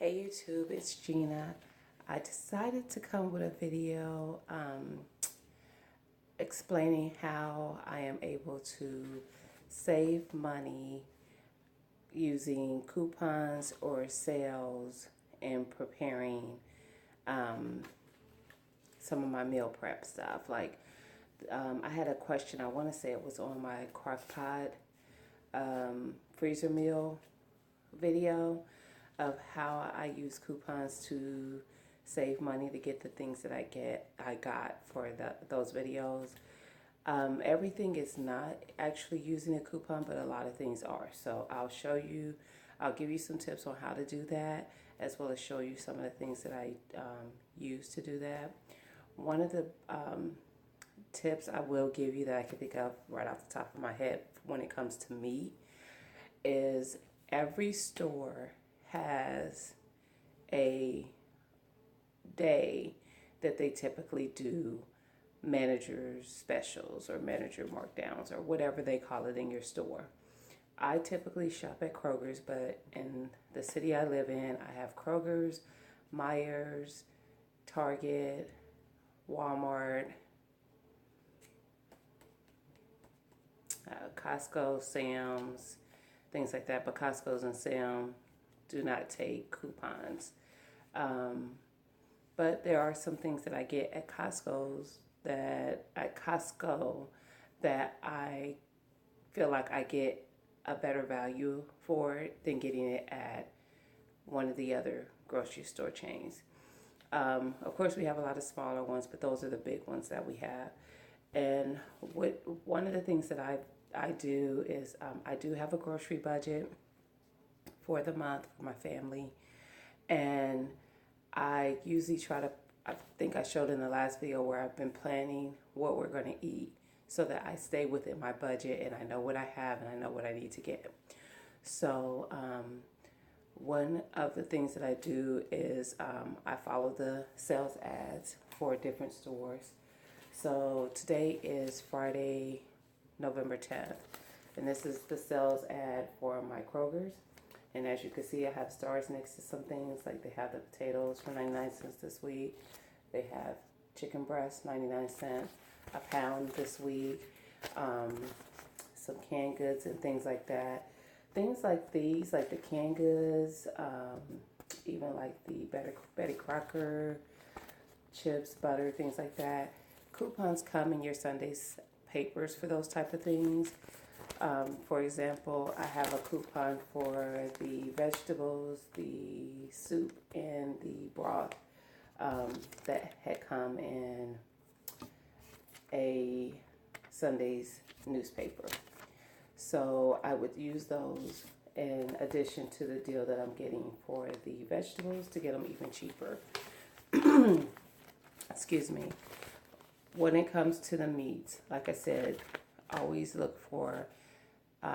Hey YouTube, it's Gina. I decided to come with a video explaining how I am able to save money using coupons or sales and preparing um, some of my meal prep stuff. I had a question, I want to say it was on my crock pot freezer meal video of how I use coupons to save money to get the things that I got for those videos. Everything is not actually using a coupon, but a lot of things are. So I'll give you some tips on how to do that, as well as show you some of the things that I use to do that. One of the tips I will give you that I can think of right off the top of my head when it comes to meat is every store has a day that they typically do manager specials or manager markdowns or whatever they call it in your store. I typically shop at Kroger's, but in the city I live in, I have Kroger's, Myers, Target, Walmart, Costco, Sam's, things like that. But Costco's and Sam do not take coupons. But there are some things that I get at Costco that I feel like I get a better value for it than getting it at one of the other grocery store chains. Of course, we have a lot of smaller ones, but those are the big ones that we have. And one of the things that I do is I do have a grocery budget for the month for my family, and I usually I think I showed in the last video where I've been planning what we're going to eat so that I stay within my budget and I know what I have and I know what I need to get. So one of the things that I do is I follow the sales ads for different stores. So today is Friday, November 10th, and this is the sales ad for my Kroger's. And as you can see, I have stars next to some things, like they have the potatoes for 99 cents this week. They have chicken breast, 99 cents a pound this week. Some canned goods and things like that. Things like these, like the canned goods, even like the Betty Crocker, chips, butter, things like that. Coupons come in your Sunday's papers for those type of things. For example, I have a coupon for the vegetables, the soup, and the broth that had come in a Sunday's newspaper. So I would use those in addition to the deal that I'm getting for the vegetables to get them even cheaper. Excuse me. When it comes to the meats, like I said, always look for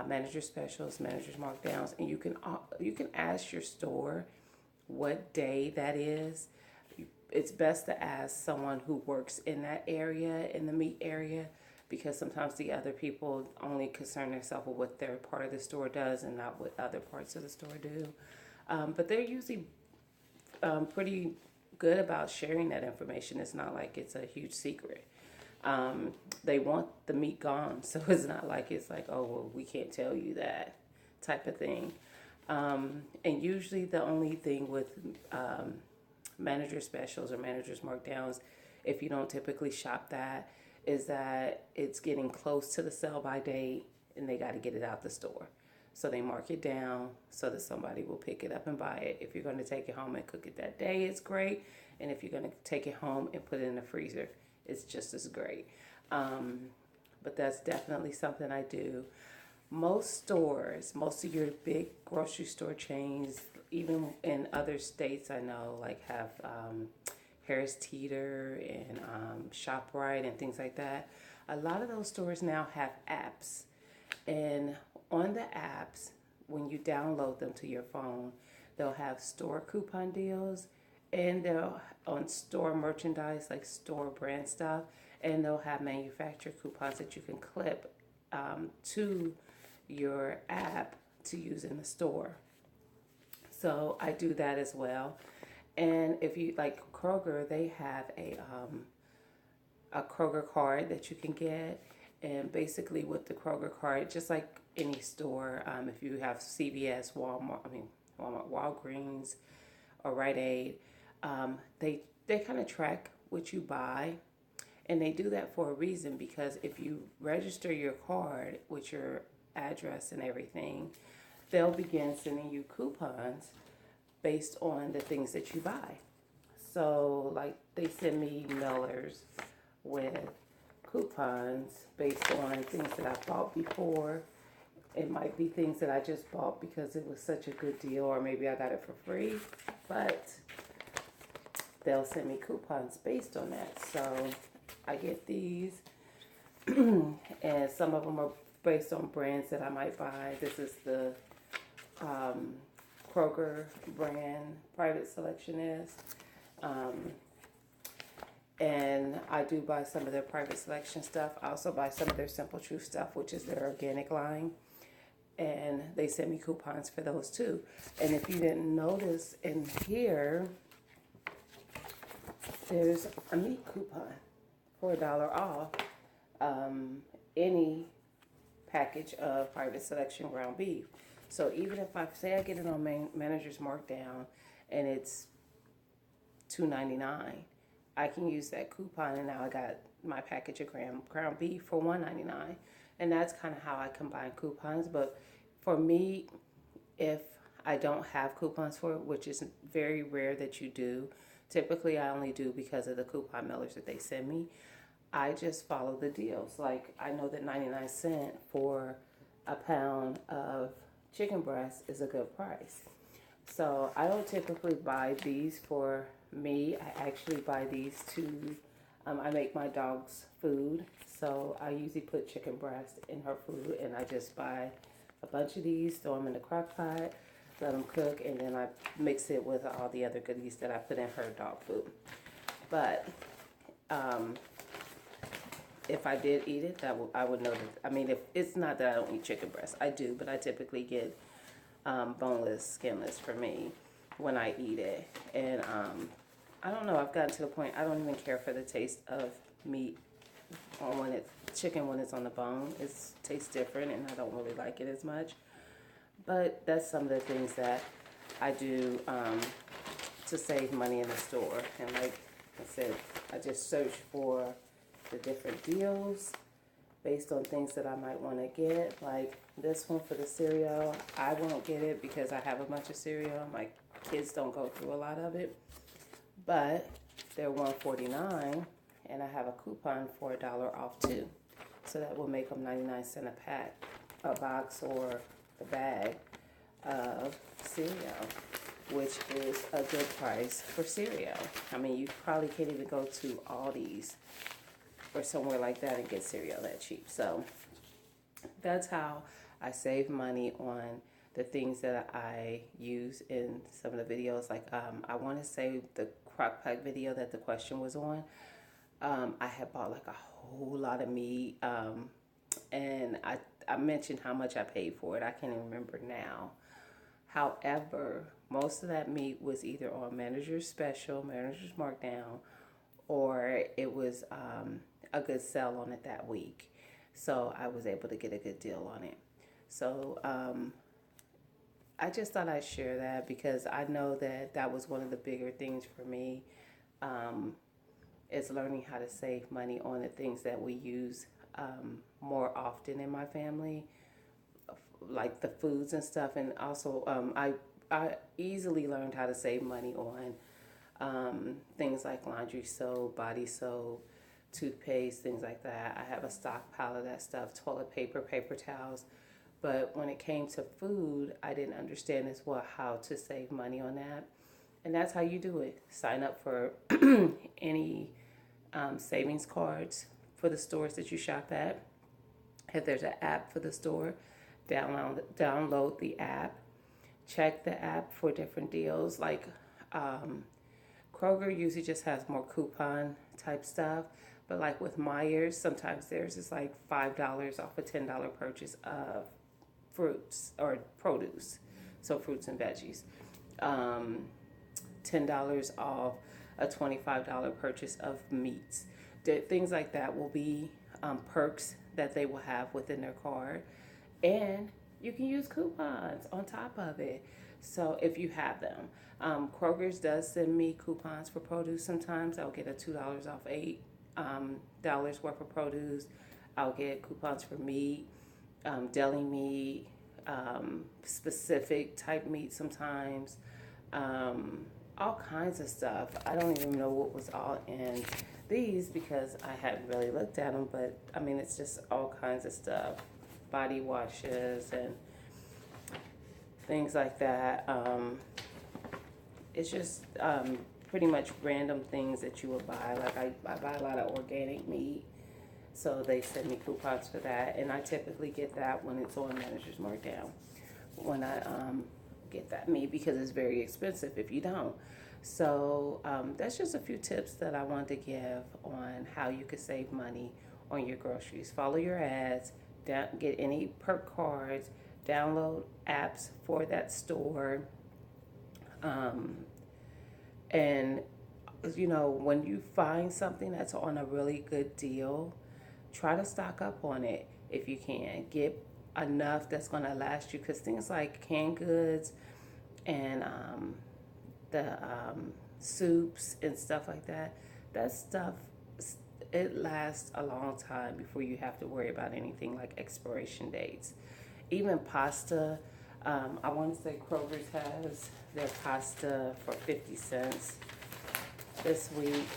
manager specials, managers markdowns, and you can ask your store what day that is. It's best to ask someone who works in that area, in the meat area, because sometimes the other people only concern themselves with what their part of the store does and not what other parts of the store do. But they're usually pretty good about sharing that information. It's not like it's a huge secret. They want the meat gone, so it's not like it's like, oh, well, we can't tell you that type of thing. And usually the only thing with manager specials or managers markdowns, if you don't typically shop that, is that it's getting close to the sell by date and they got to get it out the store. So they mark it down so that somebody will pick it up and buy it. If you're going to take it home and cook it that day, it's great. And if you're going to take it home and put it in the freezer, it's just as great. But that's definitely something I do. Most stores, most of your big grocery store chains, even in other states I know, like have Harris Teeter and ShopRite and things like that. A lot of those stores now have apps. And on the apps, when you download them to your phone, they'll have store coupon deals, and they'll on store merchandise, like store brand stuff, and they'll have manufacturer coupons that you can clip to your app to use in the store. So I do that as well. And if you like Kroger, they have a Kroger card that you can get. And basically, with the Kroger card, just like any store, if you have CVS, Walmart, Walgreens, or Rite Aid, they kind of track what you buy, and they do that for a reason because if you register your card with your address and everything, they'll begin sending you coupons based on the things that you buy. So, like, they send me mailers with coupons based on things that I bought before. It might be things that I just bought because it was such a good deal, or maybe I got it for free, but they'll send me coupons based on that. So I get these, and some of them are based on brands that I might buy. This is the Kroger brand private selection is. And I do buy some of their private selection stuff. I also buy some of their Simple Truth stuff, which is their organic line. And they send me coupons for those too. And if you didn't notice in here, there's a meat coupon for $1 off any package of private selection ground beef. So even if I say I get it on manager's markdown and it's $2.99, I can use that coupon, and now I got my package of ground beef for $1.99. And that's kind of how I combine coupons. But for me, if I don't have coupons for it, which is very rare that you do, typically I only do because of the coupon mailers that they send me, I just follow the deals. Like, I know that 99 cents for a pound of chicken breast is a good price. So I don't typically buy these for me. I actually buy these to, I make my dog's food. So I usually put chicken breast in her food, and I just buy a bunch of these, throw them in the crock pot, let them cook, and then I mix it with all the other goodies that I put in her dog food. But if I did eat it, I would know that. I mean, if it's not that I don't eat chicken breast, I do, but I typically get boneless, skinless for me when I eat it. And I don't know, I've gotten to the point I don't even care for the taste of meat when it's chicken when it's on the bone. It tastes different, and I don't really like it as much. But that's some of the things that I do to save money in the store. And like I said, I just search for the different deals based on things that I might want to get. Like this one for the cereal, I won't get it because I have a bunch of cereal. My kids don't go through a lot of it, but they're $1.49, and I have a coupon for $1 off too. So that will make them 99 cents a pack, a box or a bag of cereal, which is a good price for cereal. I mean, you probably can't even go to Aldi's or somewhere like that and get cereal that cheap. So that's how I save money on the things that I use in some of the videos. Like I want to say the crock pot video that the question was on. I had bought like a whole lot of meat, and I mentioned how much I paid for it. I can't even remember now. However, most of that meat was either on manager's special, manager's markdown, or it was a good sell on it that week. So I was able to get a good deal on it. So I just thought I'd share that because I know that that was one of the bigger things for me, is learning how to save money on the things that we use more often in my family, like the foods and stuff. And also I easily learned how to save money on things like laundry soap, body soap, toothpaste, things like that. I have a stockpile of that stuff, toilet paper, paper towels. But when it came to food, I didn't understand as well how to save money on that. And that's how you do it. Sign up for any savings cards for the stores that you shop at. If there's an app for the store, download the app. Check the app for different deals. Like Kroger usually just has more coupon type stuff. But like with Myers, sometimes theirs is like $5 off a $10 purchase of fruits or produce. So fruits and veggies. um, $10 off a $25 purchase of meats. Things like that will be perks that they will have within their card. And you can use coupons on top of it. So if you have them, Kroger's does send me coupons for produce sometimes. I'll get a $2 off $8 worth of produce. I'll get coupons for meat, deli meat, specific type meat sometimes, all kinds of stuff. I don't even know what was all in these because I hadn't really looked at them, but I mean, it's just all kinds of stuff, body washes and things like that. It's just pretty much random things that you would buy. Like I buy a lot of organic meat, so they send me coupons for that, and I typically get that when it's on Manager's Markdown. When I get that meat because it's very expensive if you don't. So that's just a few tips that I wanted to give on how you could save money on your groceries. Follow your ads, get any perk cards, download apps for that store. And you know, when you find something that's on a really good deal, try to stock up on it if you can. Get enough that's going to last you, because things like canned goods and the soups and stuff like that, that stuff, it lasts a long time before you have to worry about anything like expiration dates. Even pasta, I want to say Kroger's has their pasta for 50 cents this week.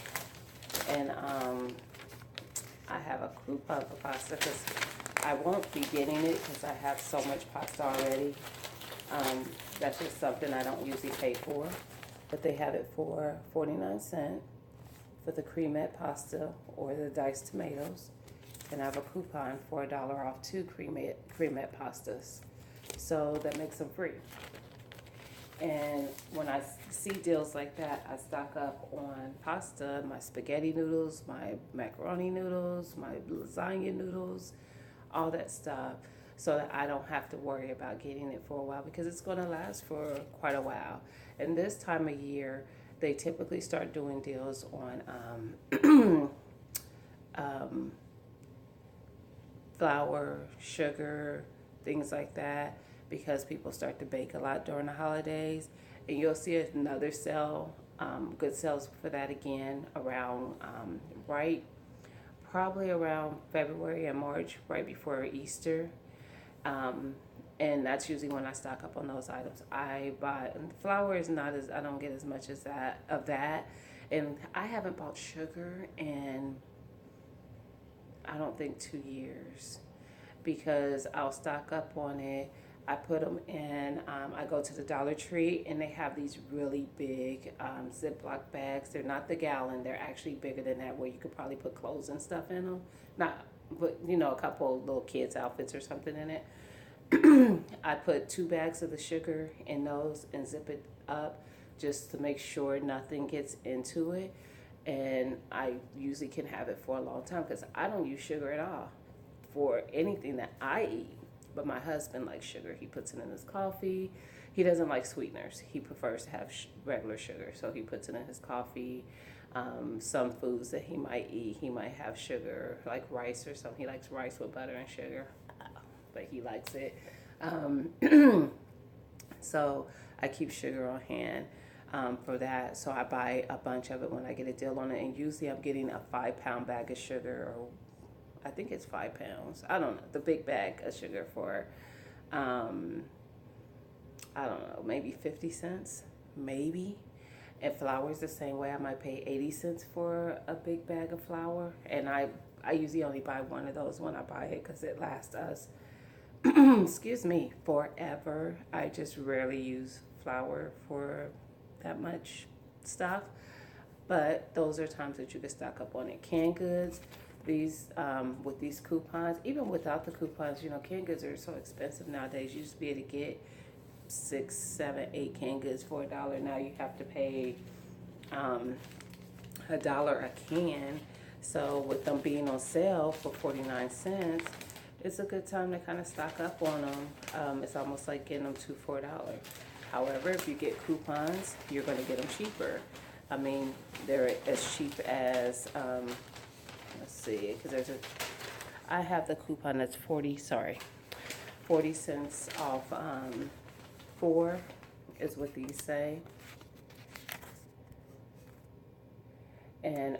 And I have a coupon for pasta because I won't be getting it because I have so much pasta already. That's just something I don't usually pay for. But they have it for 49 cents for the cremette pasta or the diced tomatoes. And I have a coupon for $1 off 2 cremette pastas. So that makes them free. And when I see deals like that, I stock up on pasta, my spaghetti noodles, my macaroni noodles, my lasagna noodles, all that stuff, so that I don't have to worry about getting it for a while, because it's going to last for quite a while. And this time of year, they typically start doing deals on flour, sugar, things like that, because people start to bake a lot during the holidays. And you'll see another sale, good sales for that again around probably around February and March, right before Easter. And that's usually when I stock up on those items. I buy flour is not as, I don't get as much as that of that. And I haven't bought sugar in, I don't think, 2 years, because I'll stock up on it. I put them in, I go to the Dollar Tree, and they have these really big Ziploc bags. They're not the gallon. They're actually bigger than that, where you could probably put clothes and stuff in them. Not, but, you know, a couple of little kids' outfits or something in it. I put 2 bags of the sugar in those and zip it up just to make sure nothing gets into it. And I usually can have it for a long time, because I don't use sugar at all for anything that I eat. But my husband likes sugar. He puts it in his coffee. He doesn't like sweeteners. He prefers to have regular sugar. So he puts it in his coffee. Some foods that he might eat, he might have sugar, like rice or something. He likes rice with butter and sugar, but he likes it. So I keep sugar on hand for that. So I buy a bunch of it when I get a deal on it. And usually I'm getting a 5-pound bag of sugar, or I think it's 5 pounds. I don't know. The big bag of sugar for, I don't know, maybe 50 cents, maybe. And flour is the same way. I might pay 80 cents for a big bag of flour. And I usually only buy one of those when I buy it, because it lasts us, excuse me, forever. I just rarely use flour for that much stuff. But those are times that you can stock up on it. Canned goods. These with these coupons, even without the coupons, you know, canned goods are so expensive nowadays. You used to be able to get 6, 7, 8 canned goods for $1. Now you have to pay $1 a can. So with them being on sale for 49 cents, it's a good time to kind of stock up on them. It's almost like getting them 2 for $1. However, if you get coupons, you're going to get them cheaper. I mean, they're as cheap as, let's see, because I have the coupon that's 40 cents off 4 is what these say. And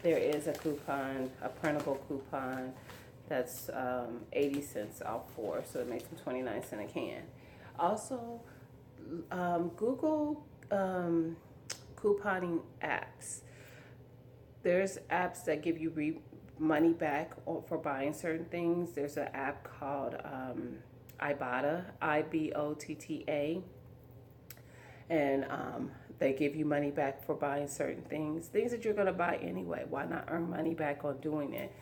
there is a coupon, a printable coupon that's 80 cents off 4, so it makes them 29 cents a can. Also, Google couponing apps. There's apps that give you money back for buying certain things. There's an app called Ibotta, Ibotta, and they give you money back for buying certain things that you're going to buy anyway. Why not earn money back on doing it?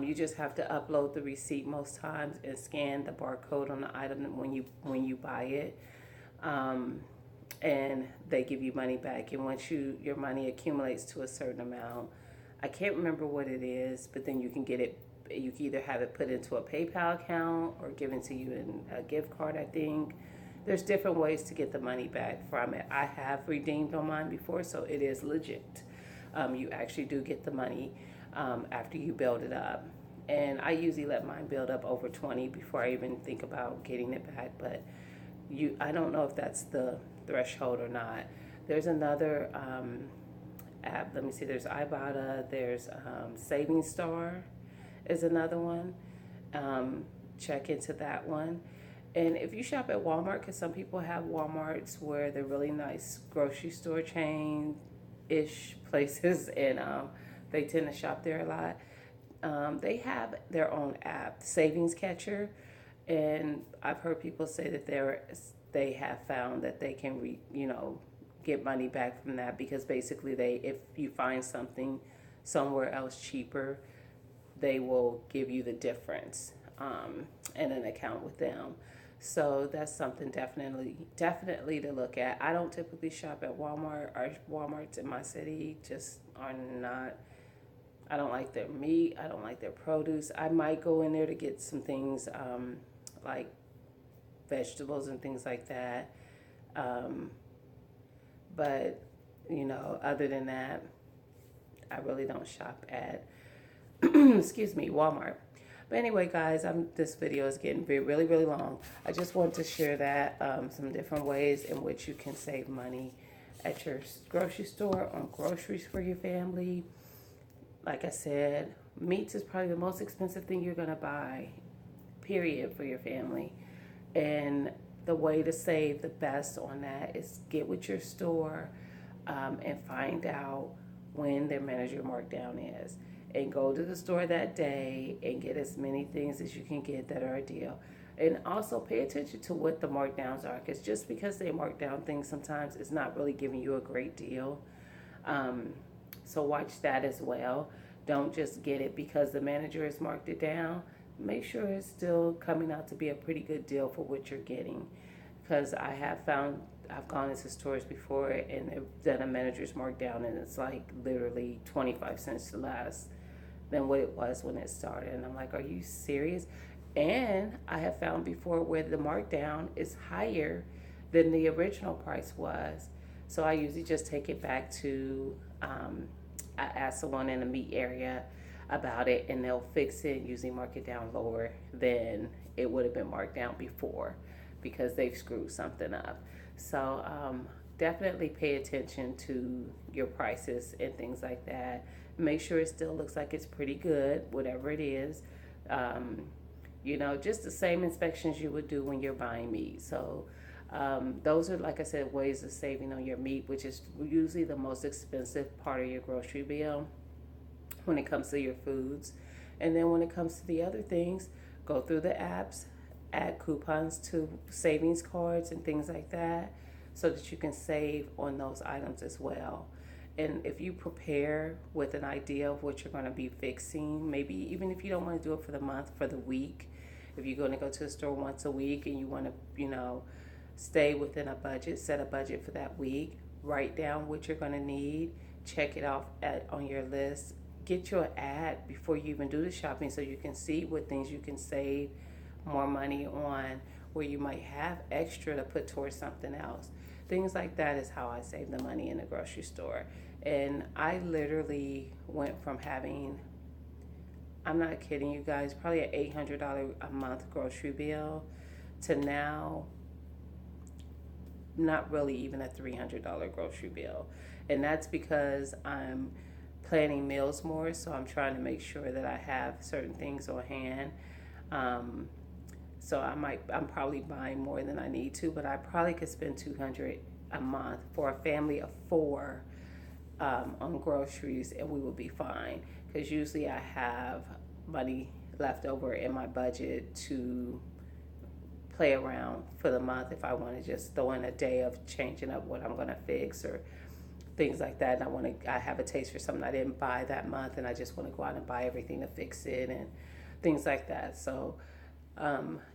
You just have to upload the receipt most times and scan the barcode on the item when you buy it, and they give you money back. And once your money accumulates to a certain amount, I can't remember what it is, but then you can get it. You can either have it put into a PayPal account or given to you in a gift card, I think. There's different ways to get the money back from it. I have redeemed on mine before, so it is legit. You actually do get the money after you build it up. And I usually let mine build up over 20 before I even think about getting it back. But I don't know if that's the threshold or not. There's another app. Let me see. There's Ibotta. There's Savingstar is another one. Check into that one. And if you shop at Walmart, because some people have Walmarts where they're really nice grocery store chain-ish places, and they tend to shop there a lot. They have their own app, Savings Catcher, and I've heard people say that they have found that they can get money back from that, because basically if you find something somewhere else cheaper, they will give you the difference in an account with them. So that's something definitely to look at. I don't typically shop at Walmart. Our Walmarts in my city just are not. I don't like their meat. I don't like their produce. I might go in there to get some things like vegetables and things like that. But other than that, I really don't shop at excuse me, Walmart. But anyway, guys, this video is getting really, really long. I just want to share that some different ways in which you can save money at your grocery store on groceries for your family. Like I said, meats is probably the most expensive thing you're going to buy, period, for your family. And the way to save the best on that is get with your store and find out when their manager markdown is. And go to the store that day and get as many things as you can get that are a deal. And also pay attention to what the markdowns are, because just because they mark down things sometimes it's not really giving you a great deal. So watch that as well. Don't just get it because the manager has marked it down. Make sure it's still coming out to be a pretty good deal for what you're getting. Because I've gone into stores before and they've done a manager's markdown and it's like literally 25 cents less than what it was when it started. And I'm like, are you serious? And I have found before where the markdown is higher than the original price was. So I usually just take it back to, I ask someone in the meat area about it and they'll fix it, usually mark it down lower than it would have been marked down before because they've screwed something up. So definitely pay attention to your prices and things like that. Make sure it still looks like it's pretty good, whatever it is. Just the same inspections you would do when you're buying meat. So those are, like I said, ways of saving on your meat, which is usually the most expensive part of your grocery bill when it comes to your foods. And then when it comes to the other things, go through the apps, add coupons to savings cards and things like that so that you can save on those items as well. And if you prepare with an idea of what you're going to be fixing, maybe even if you don't want to do it for the month, for the week, if you're going to go to the store once a week and you want to, stay within a budget, set a budget for that week, write down what you're going to need, check it off on your list, get your ad before you even do the shopping so you can see what things you can save more money on where you might have extra to put towards something else. Things like that is how I save the money in the grocery store. And I literally went from having, I'm not kidding you guys, probably an $800 a month grocery bill to now not really even a $300 grocery bill. And that's because I'm planning meals more, so I'm trying to make sure that I have certain things on hand. Um, so I'm probably buying more than I need to, but I probably could spend 200 a month for a family of four on groceries, and we will be fine. Because usually I have money left over in my budget to play around for the month if I want to just throw in a day of changing up what I'm going to fix or things like that. And I have a taste for something I didn't buy that month, and I just want to go out and buy everything to fix it and things like that. So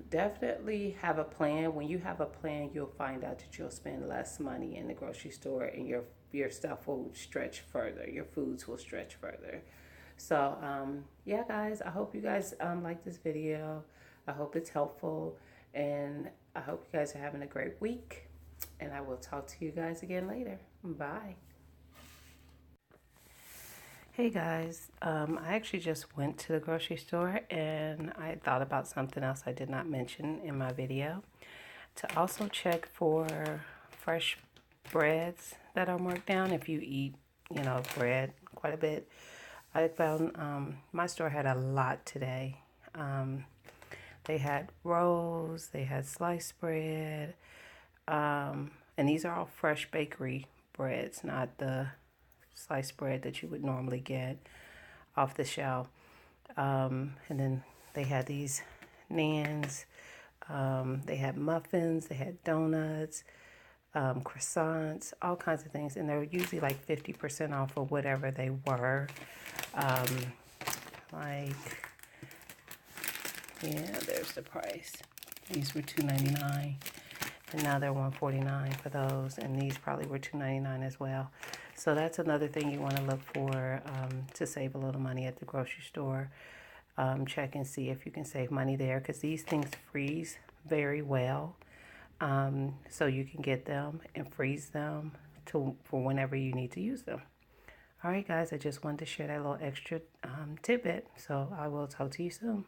definitely have a plan. When you have a plan, you'll find out that you'll spend less money in the grocery store, and your stuff will stretch further. Your foods will stretch further. So yeah, guys, I hope you guys like this video. I hope it's helpful, and I hope you guys are having a great week. And I will talk to you guys again later. Bye. Hey guys, I actually just went to the grocery store and I thought about something else I did not mention in my video. To also check for fresh breads that are marked down if you eat, bread quite a bit. I found my store had a lot today. They had rolls, they had sliced bread, and these are all fresh bakery breads, not the sliced bread that you would normally get off the shelf. And then they had these naans, they had muffins, they had donuts, croissants, all kinds of things. And they're usually like 50% off of whatever they were. There's the price. These were $2.99. And now they're $1.49 for those. And these probably were $2.99 as well. So that's another thing you want to look for to save a little money at the grocery store. Check and see if you can save money there, because these things freeze very well. So you can get them and freeze them for whenever you need to use them. All right, guys, I just wanted to share that little extra tidbit. So I will talk to you soon.